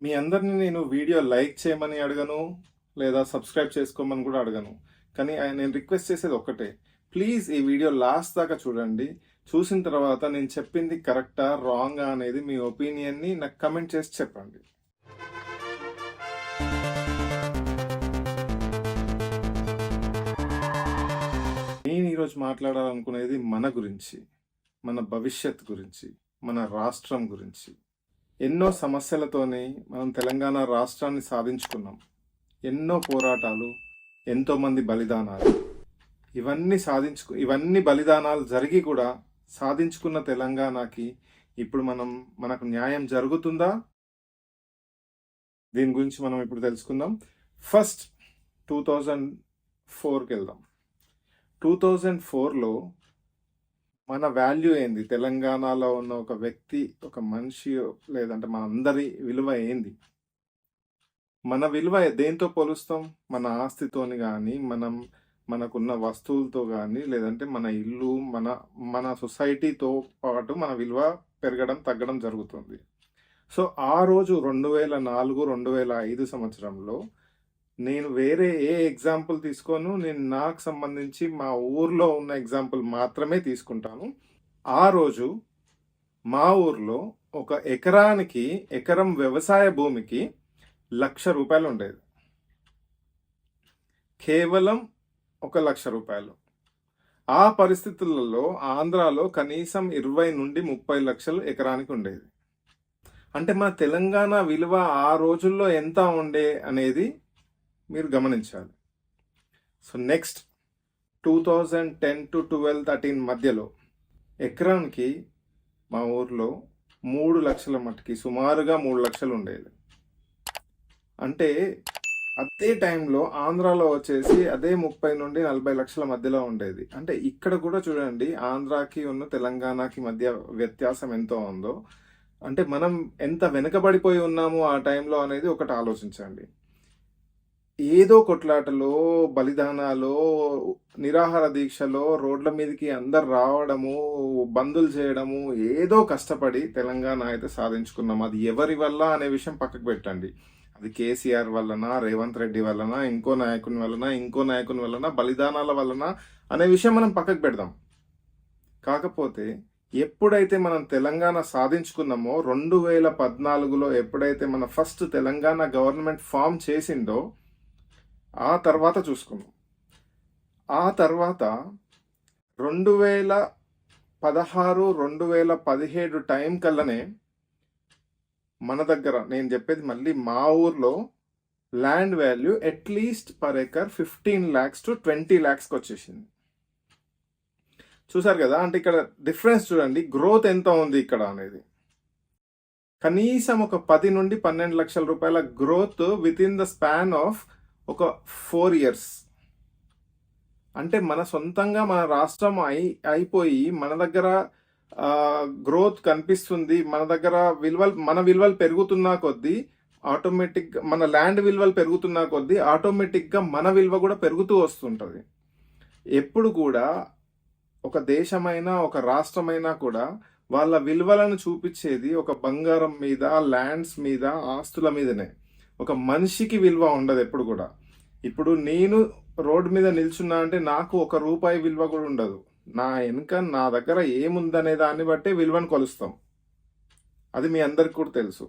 మీ అందరిని నేను video like చేయమని అడగను, లేదా సబ్స్క్రైబ్ చేసుకోమని కూడా అడగను. కానీ నేను రిక్వెస్ట్ చేసేది ఒక్కటే. ప్లీజ్ ఈ వీడియో లాస్ట్ దాకా చూడండి. చూసిన తర్వాత నేను చెప్పింది కరెక్టా రాంగా అనేది మీ ఒపీనియన్ని నాకు కమెంట్ చేసి చెప్పండి. నేను ఈరోజు మాట్లాడాలనుకునేది మన గురించి, మన భవిష్యత్ గురించి, మన రాష్ట్రం గురించి. ఎన్నో సమస్యలతోనే మనం తెలంగాణ రాష్ట్రాన్ని సాధించుకున్నాం. ఎన్నో పోరాటాలు, ఎంతోమంది బలిదానాలు, ఇవన్నీ బలిదానాలు జరిగి కూడా సాధించుకున్న తెలంగాణకి ఇప్పుడు మనకు న్యాయం జరుగుతుందా? దీని గురించి మనం ఇప్పుడు తెలుసుకుందాం. ఫస్ట్ 2004కి వెళ్దాం. 2004లో మన వాల్యూ ఏంది? తెలంగాణలో ఉన్న ఒక వ్యక్తి, ఒక మనిషి, లేదంటే మనందరి విలువ ఏంది? మన విలువ దేంతో పోలుస్తాం? మన ఆస్తితోని కానీ, మనకున్న వస్తువులతో కానీ, లేదంటే మన ఇల్లు, మన సొసైటీతో పాటు మన విలువ పెరగడం తగ్గడం జరుగుతుంది. సో ఆ రోజు 2004, 2005 సంవత్సరంలో నేను వేరే ఏ ఎగ్జాంపుల్ తీసుకోను. నేను నాకు సంబంధించి మా ఊర్లో ఉన్న ఎగ్జాంపుల్ మాత్రమే తీసుకుంటాను. ఆ రోజు మా ఊర్లో ఒక ఎకరం వ్యవసాయ భూమికి 1,00,000 రూపాయలు ఉండేది. కేవలం 1,00,000 రూపాయలు. ఆ పరిస్థితులలో ఆంధ్రాలో కనీసం 20 నుండి 30 లక్షలు ఎకరానికి ఉండేది. అంటే మన తెలంగాణ విలువ ఆ రోజుల్లో ఎంత ఉండే అనేది మీరు గమనించాలి. సో నెక్స్ట్ 2010 to 12-13 మధ్యలో ఎకరానికి మా ఊర్లో 3 లక్షల మట్టుకి సుమారుగా 3 లక్షలు ఉండేది. అంటే అదే టైంలో ఆంధ్రాలో వచ్చేసి అదే 30 నుండి 40 లక్షల మధ్యలో ఉండేది. అంటే ఇక్కడ కూడా చూడండి, ఆంధ్రాకి ఉన్న తెలంగాణకి మధ్య వ్యత్యాసం ఎంతో ఉందో. అంటే మనం ఎంత వెనుకబడిపోయి ఉన్నాము ఆ టైంలో అనేది ఒకటి ఆలోచించండి. ఏదో కొట్లాటలో, బలిదానాలో, నిరాహార దీక్షలో రోడ్ల మీదకి అందరు రావడము, బందులు చేయడము, ఏదో కష్టపడి తెలంగాణ అయితే సాధించుకున్నాం. అది ఎవరి వల్ల అనే విషయం పక్కకు పెట్టండి. అది కేసీఆర్ వలన, రేవంత్ రెడ్డి వలన, ఇంకో నాయకుని వలన, బలిదానాల వలన అనే విషయం మనం పక్కకు పెడదాం. కాకపోతే ఎప్పుడైతే మనం తెలంగాణ సాధించుకున్నామో 2014లో ఎప్పుడైతే మన ఫస్ట్ తెలంగాణ గవర్నమెంట్ ఫామ్ చేసిందో ఆ తర్వాత చూసుకున్నాం. ఆ తర్వాత 2016, 2017 టైం కల్లానే మన దగ్గర, నేను చెప్పేది మళ్ళీ మా ఊర్లో, land value at least per acre 15 lakhs to 20 lakhsకి వచ్చేసింది. చూసారు కదా? అంటే ఇక్కడ డిఫరెన్స్ చూడండి, గ్రోత్ ఎంత ఉంది ఇక్కడ అనేది. కనీసం ఒక 10 నుండి 12 లక్షల రూపాయల growth with in the span of ఒక 4 years. అంటే మన సొంతంగా మన రాష్ట్రం అయిపోయి మన దగ్గర గ్రోత్ కనిపిస్తుంది. మన దగ్గర మన విలువలు పెరుగుతున్నా కొద్దీ ఆటోమేటిక్గా, మన ల్యాండ్ విలువలు పెరుగుతున్నా కొద్దీ ఆటోమేటిక్గా మన విలువ కూడా పెరుగుతూ వస్తుంటుంది. ఎప్పుడు కూడా ఒక దేశమైనా, ఒక రాష్ట్రమైనా కూడా వాళ్ళ విలువలను చూపించేది ఒక బంగారం మీద, ల్యాండ్స్ మీద, ఆస్తుల మీదనే. ఒక మనిషికి విలువ ఉండదు ఎప్పుడు కూడా. ఇప్పుడు నేను రోడ్డు మీద నిల్చున్నా అంటే నాకు 1 రూపాయి విలువ కూడా ఉండదు. నా దగ్గర ఏముందనే దాన్ని బట్టే విలువను కొలుస్తాం. అది మీ అందరికి కూడా తెలుసు.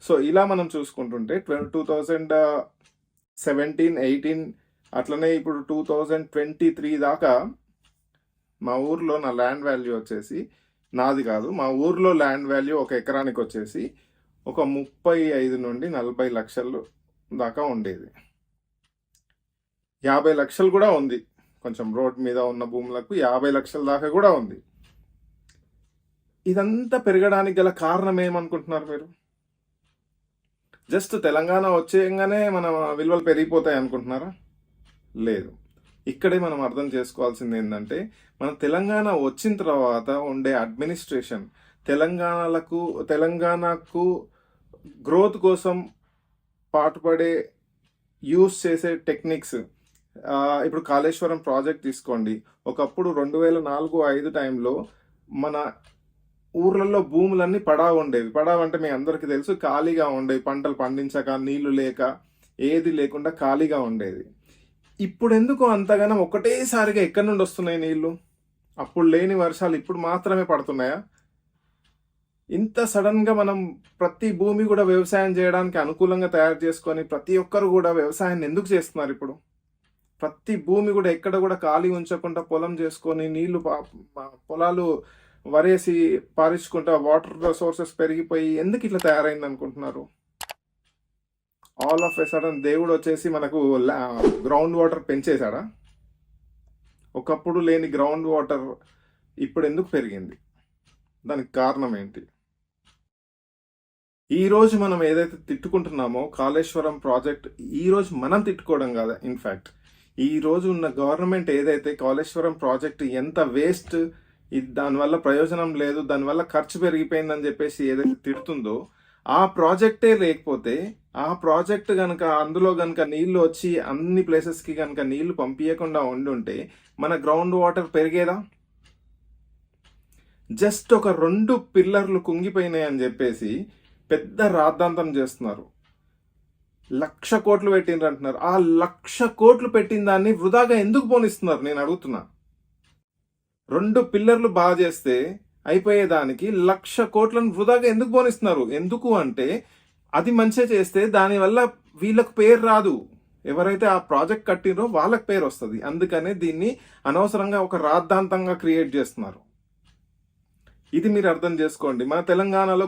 సో ఇలా మనం చూసుకుంటుంటే 2017, 18 అట్లనే ఇప్పుడు 2023 దాకా మా ఊర్లో నా ల్యాండ్ వాల్యూ వచ్చేసి, నాది కాదు, మా ఊర్లో ల్యాండ్ వాల్యూ ఒక ఎకరానికి వచ్చేసి ఒక 35 నుండి 40 లక్షలు దాకా ఉండేది. 50 లక్షలు కూడా ఉంది. కొంచెం రోడ్ మీద ఉన్న భూములకు 50 లక్షల దాకా కూడా ఉంది. ఇదంతా పెరగడానికి గల కారణం ఏమనుకుంటున్నారు మీరు? జస్ట్ తెలంగాణ వచ్చేయంగానే మన విలువలు పెరిగిపోతాయి అనుకుంటున్నారా? లేదు. ఇక్కడే మనం అర్థం చేసుకోవాల్సింది ఏంటంటే, మన తెలంగాణ వచ్చిన తర్వాత ఉండే అడ్మినిస్ట్రేషన్, తెలంగాణకు గ్రోత్ కోసం పాటుపడే యూస్ చేసే టెక్నిక్స్. ఇప్పుడు కాళేశ్వరం ప్రాజెక్ట్ తీసుకోండి. ఒకప్పుడు 2004-05 టైంలో మన ఊర్లలో భూములన్నీ పడావు ఉండేవి. పడావు అంటే మీ అందరికీ తెలుసు, ఖాళీగా ఉండేవి. పంటలు పండించక, నీళ్లు లేక, ఏది లేకుండా ఖాళీగా ఉండేది. ఇప్పుడు ఎందుకు అంతగానం ఒకటేసారిగా ఎక్కడి నుండి వస్తున్నాయి నీళ్లు? అప్పుడు లేని వర్షాలు ఇప్పుడు మాత్రమే పడుతున్నాయా? ఇంత సడన్ గా మనం ప్రతి భూమి కూడా వ్యవసాయం చేయడానికి అనుకూలంగా తయారు చేసుకొని ప్రతి ఒక్కరు కూడా వ్యవసాయాన్ని ఎందుకు చేస్తున్నారు ఇప్పుడు? ప్రతి భూమి కూడా ఎక్కడ కూడా ఖాళీ ఉంచకుండా పొలం చేసుకొని నీళ్లు పొలాలు వరేసి పారించుకుంటా వాటర్ సోర్సెస్ పెరిగిపోయి ఎందుకు ఇట్లా తయారైంది అనుకుంటున్నారు? ఆల్ ఆఫ్ ఎ సడన్ దేవుడు వచ్చేసి మనకు గ్రౌండ్ వాటర్ పెంచేశాడా? ఒకప్పుడు లేని గ్రౌండ్ వాటర్ ఇప్పుడు ఎందుకు పెరిగింది? దానికి కారణం ఏంటి? ఈ రోజు మనం ఏదైతే తిట్టుకుంటున్నామో కాళేశ్వరం ప్రాజెక్ట్, ఈ రోజు మనం తిట్టుకోవడం కాదు. ఇన్ఫ్యాక్ట్ ఈ రోజు ఉన్న గవర్నమెంట్ ఏదైతే కాళేశ్వరం ప్రాజెక్ట్ ఎంత వేస్ట్, దానివల్ల ప్రయోజనం లేదు, దానివల్ల ఖర్చు పెరిగిపోయిందని చెప్పేసి ఏదైతే తిడుతుందో, ఆ ప్రాజెక్టే లేకపోతే, ఆ ప్రాజెక్ట్ కనుక అందులో కనుక నీళ్లు వచ్చి అన్ని ప్లేసెస్కి కనుక నీళ్లు పంపించకుండా ఉండుంటే మన గ్రౌండ్ వాటర్ పెరిగేదా? జస్ట్ ఒక 2 పిల్లర్లు కుంగిపోయినాయి అని చెప్పేసి పెద్ద రాద్ధాంతం చేస్తున్నారు. 1,00,000 కోట్లు పెట్టిండ్రు అంటున్నారు. ఆ 1,00,000 కోట్లు పెట్టిన దాన్ని వృధాగా ఎందుకు పోనిస్తున్నారు నేను అడుగుతున్నా. 2 పిల్లర్లు బాగా చేస్తే అయిపోయేదానికి 1,00,000 కోట్లను వృధాగా ఎందుకు పోనిస్తున్నారు? ఎందుకు అంటే అది మంచిగా చేస్తే దానివల్ల వీళ్ళకు పేరు రాదు. ఎవరైతే ఆ ప్రాజెక్ట్ కట్టినరో వాళ్ళకి పేరు వస్తుంది. అందుకనే దీన్ని అనవసరంగా ఒక రాద్ధాంతంగా క్రియేట్ చేస్తున్నారు. ఇది మీరు అర్థం చేసుకోండి. మన తెలంగాణలో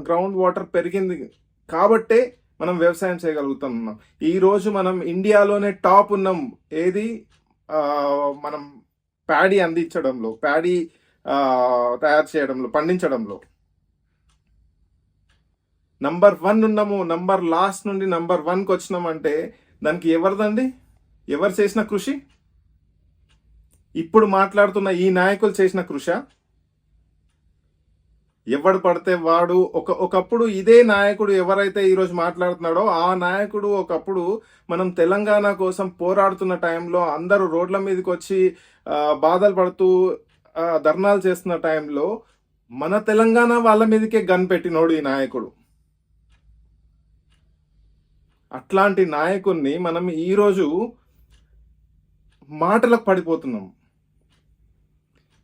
గ్రౌండ్ వాటర్ పెరిగింది కాబట్టే మనం వ్యవసాయం చేయగలుగుతున్నాం. ఈ రోజు మనం ఇండియాలోనే టాప్ ఉన్నాం. ఏది? మనం ప్యాడీ అందించడంలో, ప్యాడీ తయారు చేయడంలో, పండించడంలో నంబర్ 1 ఉన్నాము. నంబర్ లాస్ట్ నుండి నంబర్ 1కి వచ్చినామంటే దానికి ఎవరిదండి? ఎవరు చేసిన కృషి? ఇప్పుడు మాట్లాడుతున్న ఈ నాయకులు చేసిన కృషి? ఎవడు పడితే వాడు ఒకప్పుడు ఇదే నాయకుడు ఎవరైతే ఈరోజు మాట్లాడుతున్నాడో ఆ నాయకుడు ఒకప్పుడు మనం తెలంగాణ కోసం పోరాడుతున్న టైంలో అందరూ రోడ్ల మీదకి వచ్చి బాధలు పడుతూ ధర్నాలు చేస్తున్న టైంలో మన తెలంగాణ వాళ్ళ మీదకే గన్ పెట్టినోడు ఈ నాయకుడు. అట్లాంటి నాయకుడిని మనం ఈరోజు మాటలకు పడిపోతున్నాం.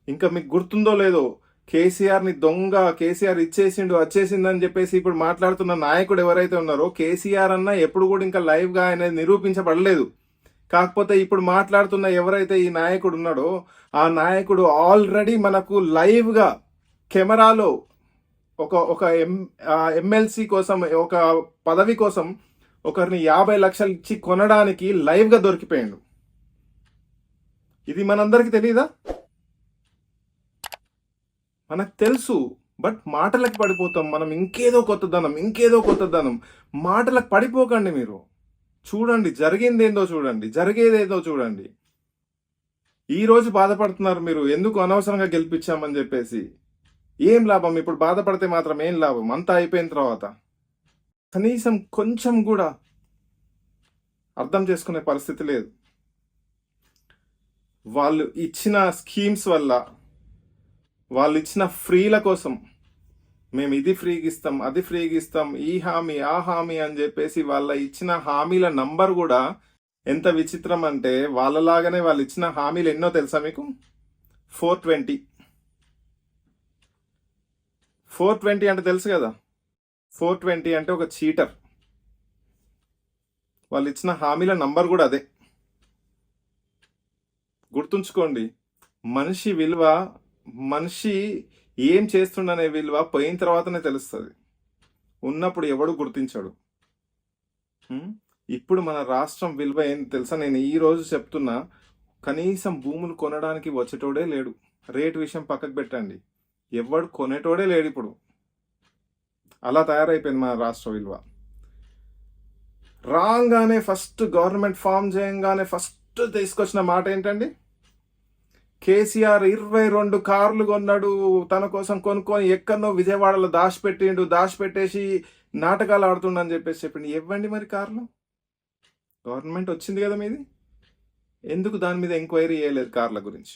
ఇంకా మీకు గుర్తుందో లేదో, కేసీఆర్ని దొంగ, కేసీఆర్ ఇచ్చేసిండు వచ్చేసిందని చెప్పేసి ఇప్పుడు మాట్లాడుతున్న నాయకుడు ఎవరైతే ఉన్నారో, కేసీఆర్ అన్న ఎప్పుడు కూడా ఇంకా లైవ్గా ఆయన నిరూపించబడలేదు. కాకపోతే ఇప్పుడు మాట్లాడుతున్న ఎవరైతే ఈ నాయకుడు ఉన్నాడో ఆ నాయకుడు ఆల్రెడీ మనకు లైవ్గా కెమెరాలో ఒక ఎమ్మెల్సీ కోసం, ఒక పదవి కోసం ఒకరిని 50 లక్షలు ఇచ్చి కొనడానికి లైవ్గా దొరికిపోయాడు. ఇది మనందరికీ తెలీదా? మనకు తెలుసు, బట్ మాటలకు పడిపోతాం మనం. ఇంకేదో కొత్తదనం. మాటలకు పడిపోకండి మీరు. చూడండి, జరిగిందేందో చూడండి, జరిగేదేదో చూడండి. ఈ రోజు బాధపడుతున్నారు మీరు, ఎందుకు అనవసరంగా గెలిపించామని చెప్పేసి. ఏం లాభం? ఇప్పుడు బాధపడితే మాత్రం ఏం లాభం? అంతా అయిపోయిన తర్వాత కనీసం కొంచెం కూడా అర్థం చేసుకునే పరిస్థితి లేదు. వాళ్ళు ఇచ్చిన స్కీమ్స్ వల్ల, వాళ్ళు ఇచ్చిన ఫ్రీల కోసం, మేము ఇది ఫ్రీగా ఇస్తాం, అది ఫ్రీగా ఇస్తాం, ఈ హామీ ఆ హామీ అని చెప్పేసి వాళ్ళ ఇచ్చిన హామీల నంబర్ కూడా ఎంత విచిత్రం అంటే, వాళ్ళలాగానే వాళ్ళు ఇచ్చిన హామీలు ఎన్నో తెలుసా మీకు? 420 అంటే తెలుసు కదా. 420 అంటే ఒక చీటర్. వాళ్ళు ఇచ్చిన హామీల నంబర్ కూడా అదే. గుర్తుంచుకోండి, మనిషి విలువ, మనిషి ఏం చేస్తుండనే విలువ పోయిన తర్వాతనే తెలుస్తుంది. ఉన్నప్పుడు ఎవడు గుర్తించాడు. ఇప్పుడు మన రాష్ట్రం విలువ ఏంటి తెలుసా? నేను ఈ రోజు చెప్తున్నా, కనీసం భూములు కొనడానికి వచ్చేటోడే లేడు. రేటు విషయం పక్కకు పెట్టండి, ఎవడు కొనేటోడే లేడు ఇప్పుడు. అలా తయారైపోయింది మన రాష్ట్ర విలువ. రాగానే ఫస్ట్ గవర్నమెంట్ ఫామ్ చేయంగానే ఫస్ట్ తీసుకొచ్చిన మాట ఏంటండి? కేసీఆర్ 22 కార్లు కొన్నాడు, తన కోసం కొనుక్కొని ఎక్కడనో విజయవాడలో దాచిపెట్టేసి నాటకాలు ఆడుతుండని చెప్పేసి చెప్పిండు. ఇవ్వండి మరి కార్లు. గవర్నమెంట్ వచ్చింది కదా మీది, ఎందుకు దాని మీద ఎంక్వైరీ చేయలేదు కార్ల గురించి?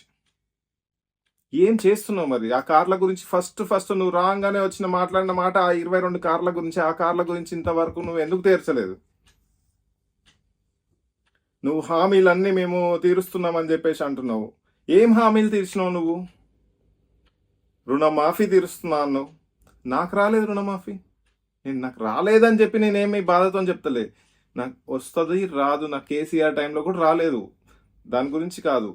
ఏం చేస్తున్నావు మరి ఆ కార్ల గురించి? ఫస్ట్ నువ్వు రాగానే వచ్చిన మాట్లాడిన మాట ఆ 22 కార్ల గురించి, ఆ కార్ల గురించి ఇంతవరకు నువ్వు ఎందుకు తీర్చలేదు? నువ్వు హామీలన్నీ మేము తీరుస్తున్నామని చెప్పేసి అంటున్నావు. ఏం హామీలు తీర్చినావు నువ్వు? రుణమాఫీ తీరుస్తున్నా అన్నావు. నాకు రాలేదు రుణమాఫీ. నాకు రాలేదని చెప్పి నేనేమి బాధతో చెప్తలే. నాకు వస్తుంది రాదు, నాకు కేసీఆర్ టైంలో కూడా రాలేదు. దాని గురించి కాదు,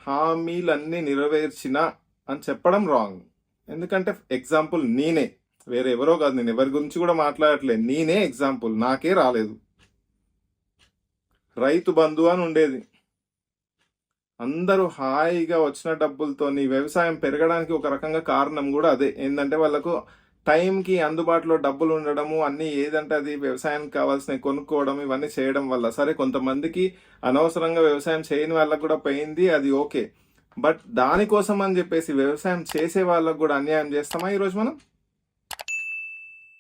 హామీలన్నీ నెరవేర్చిన అని చెప్పడం రాంగ్. ఎందుకంటే ఎగ్జాంపుల్ నేనే, వేరే ఎవరో కాదు, నేను ఎవరి గురించి కూడా మాట్లాడట్లేదు, నేనే ఎగ్జాంపుల్. నాకే రాలేదు. రైతు బంధు అని ఉండేది, అందరూ హాయిగా వచ్చిన డబ్బులతో వ్యవసాయం పెరగడానికి ఒక రకంగా కారణం కూడా అదే. ఏంటంటే వాళ్ళకు టైంకి అందుబాటులో డబ్బులు ఉండడము, అన్నీ ఏదంటే అది వ్యవసాయానికి కావాల్సినవి కొనుక్కోవడం, ఇవన్నీ చేయడం వల్ల సరే కొంతమందికి అనవసరంగా వ్యవసాయం చేయని వాళ్ళకు కూడా పోయింది, అది ఓకే. బట్ దానికోసం అని చెప్పేసి వ్యవసాయం చేసే వాళ్ళకు కూడా అన్యాయం చేస్తామా ఈరోజు మనం?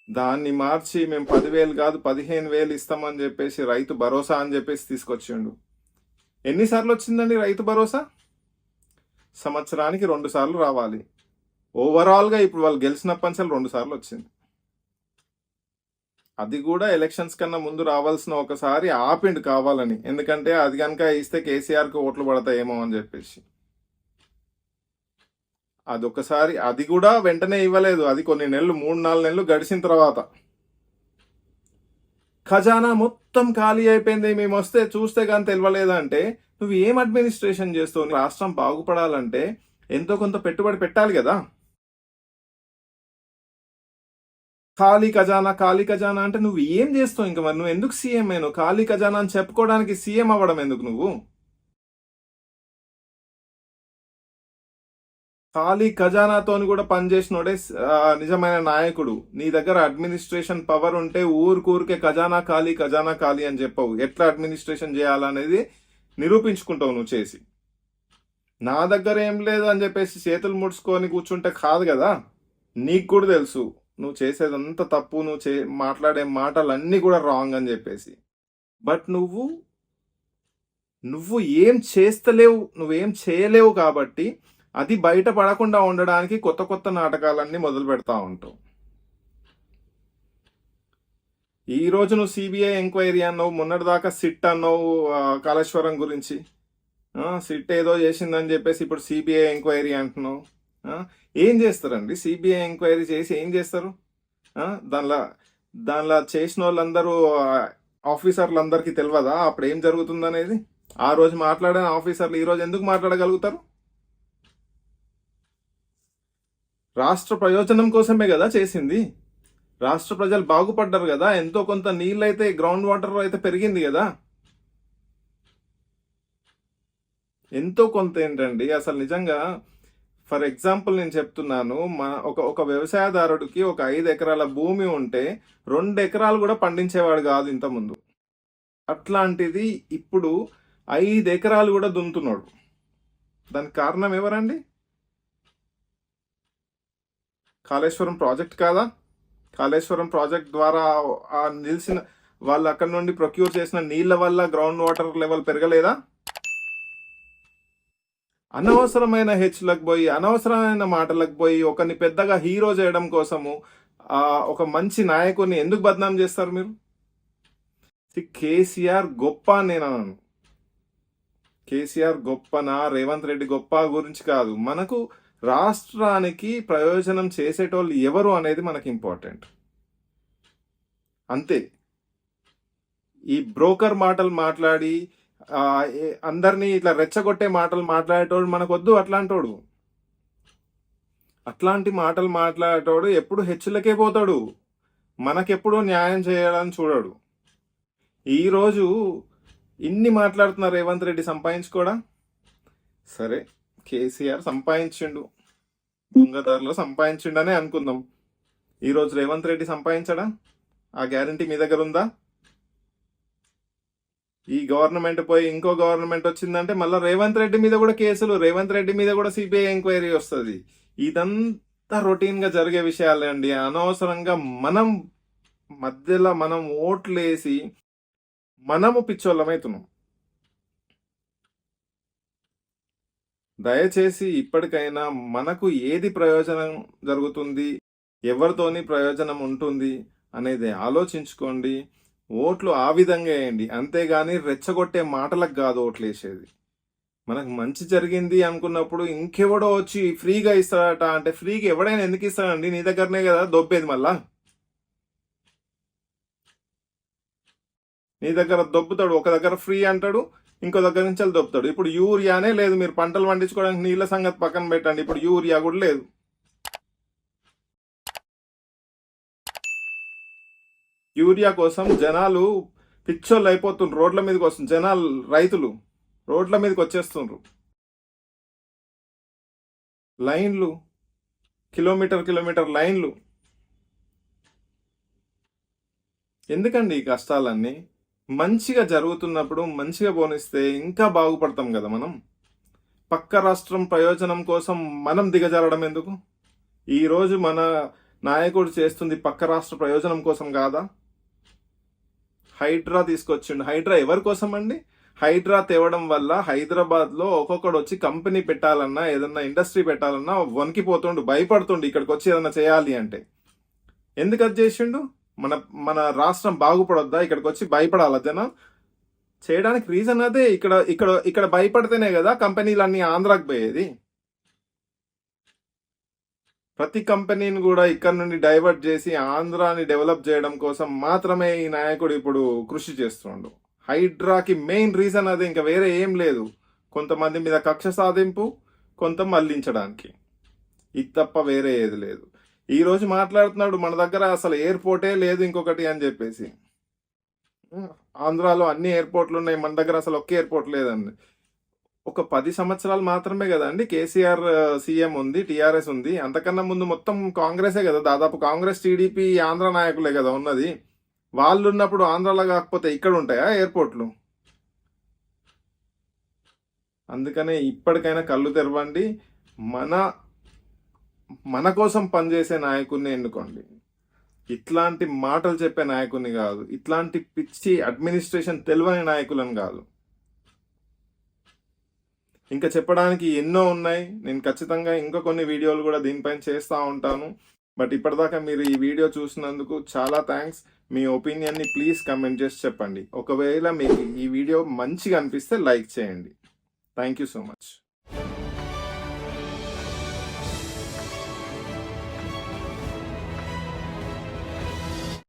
దాన్ని మార్చి మేము 10,000 కాదు 15,000 ఇస్తామని చెప్పేసి రైతు భరోసా అని చెప్పేసి తీసుకొచ్చిండు. ఎన్నిసార్లు వచ్చిందండి రైతు భరోసా? సంవత్సరానికి 2 సార్లు రావాలి. ఓవరాల్గా ఇప్పుడు వాళ్ళు గెలిచినప్పటి నుంచి 2 సార్లు వచ్చింది. అది కూడా ఎలక్షన్స్ కన్నా ముందు రావాల్సిన ఒకసారి ఆపిండు కావాలని. ఎందుకంటే అది కనుక ఇస్తే కేసీఆర్కి ఓట్లు పడతాయేమో అని చెప్పేసి. అదొకసారి, అది కూడా వెంటనే ఇవ్వలేదు. అది కొన్ని నెలలు, 3-4 నెలలు గడిచిన తర్వాత ఖజానా మొత్తం ఖాళీ అయిపోయింది. మేము వస్తే చూస్తే కానీ తెలియలేదంటే నువ్వు ఏం అడ్మినిస్ట్రేషన్ చేస్తావు? రాష్ట్రం బాగుపడాలంటే ఎంతో కొంత పెట్టుబడి పెట్టాలి కదా. ఖాళీ ఖజానా అంటే నువ్వు ఏం చేస్తావు? ఇంకా మరి నువ్వు ఎందుకు సీఎం అయినావు? ఖాళీ ఖజానా అని చెప్పుకోవడానికి సీఎం అవ్వడం ఎందుకు నువ్వు? ఖాళీ ఖజానాతోని కూడా పనిచేసినోడే నిజమైన నాయకుడు. నీ దగ్గర అడ్మినిస్ట్రేషన్ పవర్ ఉంటే ఊరికే ఖజానా ఖాళీ అని చెప్పవు. ఎట్లా అడ్మినిస్ట్రేషన్ చేయాలనేది నిరూపించుకుంటావు నువ్వు చేసి. నా దగ్గర ఏం లేదు అని చెప్పేసి చేతులు ముడుచుకొని కూర్చుంటే కాదు కదా. నీకు కూడా తెలుసు నువ్వు చేసేదంతా తప్పు, నువ్వు మాట్లాడే మాటలన్నీ కూడా రాంగ్ అని చెప్పేసి. బట్ నువ్వు ఏం చేస్తలేవు, నువ్వేం చేయలేవు కాబట్టి అది బయట పడకుండా ఉండడానికి కొత్త నాటకాలన్నీ మొదలు పెడతా ఉంటావు. ఈ రోజు నువ్వు సిబిఐ ఎంక్వైరీ అన్నావు, మొన్నటిదాకా సిట్ అన్నావు కాళేశ్వరం గురించి. సిట్ ఏదో చేసిందని చెప్పేసి ఇప్పుడు సిబిఐ ఎంక్వైరీ అంటున్నావు. ఏం చేస్తారండి సిబిఐ ఎంక్వైరీ చేసి? ఏం చేస్తారు? దానిలో చేసిన వాళ్ళందరూ ఆఫీసర్లందరికీ తెలియదా అప్పుడు ఏం జరుగుతుందనేది? ఆ రోజు మాట్లాడిన ఆఫీసర్లు ఈ రోజు ఎందుకు మాట్లాడగలుగుతారు? రాష్ట్ర ప్రయోజనం కోసమే కదా చేసింది. రాష్ట్ర ప్రజలు బాగుపడ్డారు కదా. ఎంతో కొంత నీళ్ళు అయితే, గ్రౌండ్ వాటర్ అయితే పెరిగింది కదా. ఎంతో కొంత ఏంటండి అసలు నిజంగా. ఫర్ ఎగ్జాంపుల్ నేను చెప్తున్నాను, ఒక వ్యవసాయదారుడికి ఒక 5 ఎకరాల భూమి ఉంటే 2 ఎకరాలు కూడా పండించేవాడు కాదు ఇంతకుముందు. అట్లాంటిది ఇప్పుడు 5 ఎకరాలు కూడా దున్నుతున్నాడు. దానికి కారణం ఎవరండి? కాళేశ్వరం ప్రాజెక్ట్ కాదా? కాళేశ్వరం ప్రాజెక్ట్ ద్వారా నిలిచిన వాళ్ళు అక్కడ నుండి ప్రొక్యూర్ చేసిన నీళ్ల వల్ల గ్రౌండ్ వాటర్ లెవెల్ పెరగలేదా? అనవసరమైన హెచ్చులకు పోయి, అనవసరమైన మాటలకు పోయి ఒకరిని పెద్దగా హీరో చేయడం కోసము ఒక మంచి నాయకుడిని ఎందుకు బద్నాం చేస్తారు మీరు? కేసీఆర్ గొప్ప నేను అన్నాను. కేసీఆర్ గొప్పనా, రేవంత్ రెడ్డి గొప్ప గురించి కాదు. మనకు రాష్ట్రానికి ప్రయోజనం చేసేటోళ్ళు ఎవరు అనేది మనకి ఇంపార్టెంట్. అంతే. ఈ బ్రోకర్ మాటలు మాట్లాడి అందరినీ ఇట్లా రెచ్చగొట్టే మాటలు మాట్లాడేటోడు మనకొద్దు. అట్లాంటి మాటలు మాట్లాడేటోడు ఎప్పుడు హెచ్చులకే పోతాడు, మనకెప్పుడు న్యాయం చేయాలని చూడడు. ఈరోజు ఇన్ని మాట్లాడుతున్నారు రేవంత్ రెడ్డి సంపాదించుకోడా? సరే, కేసీఆర్ సంపాదించిండు, దొంగదారులో సంపాదించిండనే అనుకుందాం. ఈరోజు రేవంత్ రెడ్డి సంపాదించడా? ఆ గ్యారంటీ మీ దగ్గర ఉందా? ఈ గవర్నమెంట్ పోయి ఇంకో గవర్నమెంట్ వచ్చిందంటే మళ్ళీ రేవంత్ రెడ్డి మీద కూడా కేసులు, రేవంత్ రెడ్డి మీద కూడా సిబిఐ ఎంక్వైరీ వస్తుంది. ఇదంతా రొటీన్గా జరిగే విషయాలే అండి. అనవసరంగా మనం మధ్యలో మనం ఓట్లేసి మనము పిచ్చోళ్ళమవుతున్నాం. దయచేసి ఇప్పటికైనా మనకు ఏది ప్రయోజనం జరుగుతుంది, ఎవరితోని ప్రయోజనం ఉంటుంది అనేది ఆలోచించుకోండి. ఓట్లు ఆ విధంగా వేయండి, అంతేగాని రెచ్చగొట్టే మాటలకు కాదు ఓట్లు వేసేది. మనకు మంచి జరిగింది అనుకున్నప్పుడు ఇంకెవడో వచ్చి ఫ్రీగా ఇస్తాడట అంటే, ఫ్రీగా ఎవడైనా ఎందుకు ఇస్తాడండి? నీ దగ్గరనే కదా దొబ్బేది. మళ్ళా నీ దగ్గర దొబ్బుతాడు, ఒక దగ్గర ఫ్రీ అంటాడు, ఇంకో దగ్గర నుంచి వెళ్ళి దొబ్బుతాడు. ఇప్పుడు యూరియానే లేదు, మీరు పంటలు పండించుకోవడానికి నీళ్ళ సంగతి పక్కన పెట్టండి, ఇప్పుడు యూరియా కూడా లేదు. యూరియా కోసం జనాలు పిచ్చోళ్ళు అయిపోతుండ్రు, రోడ్ల మీదకి వస్తుంది. జనాలు, రైతులు రోడ్ల మీదకి వచ్చేస్తుండ్రు. లైన్లు, కిలోమీటర్ లైన్లు. ఎందుకండి ఈ కష్టాలన్నీ? మంచిగా జరుగుతున్నప్పుడు మంచిగా పోనిస్తే ఇంకా బాగుపడతాం కదా మనం. పక్క రాష్ట్రం ప్రయోజనం కోసం మనం దిగజారడం ఎందుకు? ఈరోజు మన నాయకుడు చేస్తుంది పక్క రాష్ట్ర ప్రయోజనం కోసం కాదా? హైడ్రా తీసుకొచ్చిండు. హైడ్రా ఎవరి కోసం అండి? హైడ్రా తేవడం వల్ల హైదరాబాద్లో ఒక్కొక్కడు వచ్చి కంపెనీ పెట్టాలన్నా, ఏదన్నా ఇండస్ట్రీ పెట్టాలన్నా వణికిపోతుండు, భయపడుతుండు ఇక్కడికి వచ్చి ఏదన్నా చేయాలి అంటే. ఎందుకు అది చేసిండు? మన మన రాష్ట్రం బాగుపడొద్దా? ఇక్కడికి వచ్చి భయపడాలా జనం? చేయడానికి రీజన్ అదే. ఇక్కడ ఇక్కడ ఇక్కడ భయపడితేనే కదా కంపెనీలన్నీ ఆంధ్రాకి పోయేది. ప్రతి కంపెనీని కూడా ఇక్కడ నుండి డైవర్ట్ చేసి ఆంధ్రాని డెవలప్ చేయడం కోసం మాత్రమే ఈ నాయకుడు ఇప్పుడు కృషి చేస్తుండు. హైడ్రాకి మెయిన్ రీజన్ అదే, ఇంకా వేరే ఏం లేదు. కొంతమంది మీద కక్ష సాధింపు, కొంత మళ్లించడానికి, ఇది తప్ప వేరే ఏది లేదు. ఈ రోజు మాట్లాడుతున్నాడు మన దగ్గర అసలు ఎయిర్పోర్టే లేదు ఇంకొకటి అని చెప్పేసి. ఆంధ్రాలో అన్ని ఎయిర్పోర్ట్లు ఉన్నాయి, మన దగ్గర అసలు ఒక్క ఎయిర్పోర్ట్ లేదండి. ఒక 10 సంవత్సరాలు మాత్రమే కదా అండి కేసీఆర్ సీఎం ఉంది, టీఆర్ఎస్ ఉంది. అంతకన్నా ముందు మొత్తం కాంగ్రెసే కదా, దాదాపు కాంగ్రెస్, టీడీపీ, ఆంధ్ర నాయకులే కదా ఉన్నది. వాళ్ళు ఉన్నప్పుడు ఆంధ్రాలో కాకపోతే ఇక్కడ ఉంటాయా ఎయిర్పోర్ట్లు? అందుకనే ఇప్పటికైనా కళ్ళు తెరవండి, మన కోసం పనిచేసే నాయకుడిని ఎన్నుకోండి. ఇట్లాంటి మాటలు చెప్పే నాయకుడిని కాదు, ఇట్లాంటి పిచ్చి అడ్మినిస్ట్రేషన్ తెలియని నాయకులను కాదు. ఇంకా చెప్పడానికి ఎన్నో ఉన్నాయి. నేను ఖచ్చితంగా ఇంకా కొన్ని వీడియోలు కూడా దీనిపైన చేస్తూ ఉంటాను. బట్ ఇప్పటిదాకా మీరు ఈ వీడియో చూసినందుకు చాలా థ్యాంక్స్. మీ ఒపీనియన్ని ప్లీజ్ కమెంట్ చేసి చెప్పండి. ఒకవేళ మీకు ఈ వీడియో మంచిగా అనిపిస్తే లైక్ చేయండి. Thank you so much.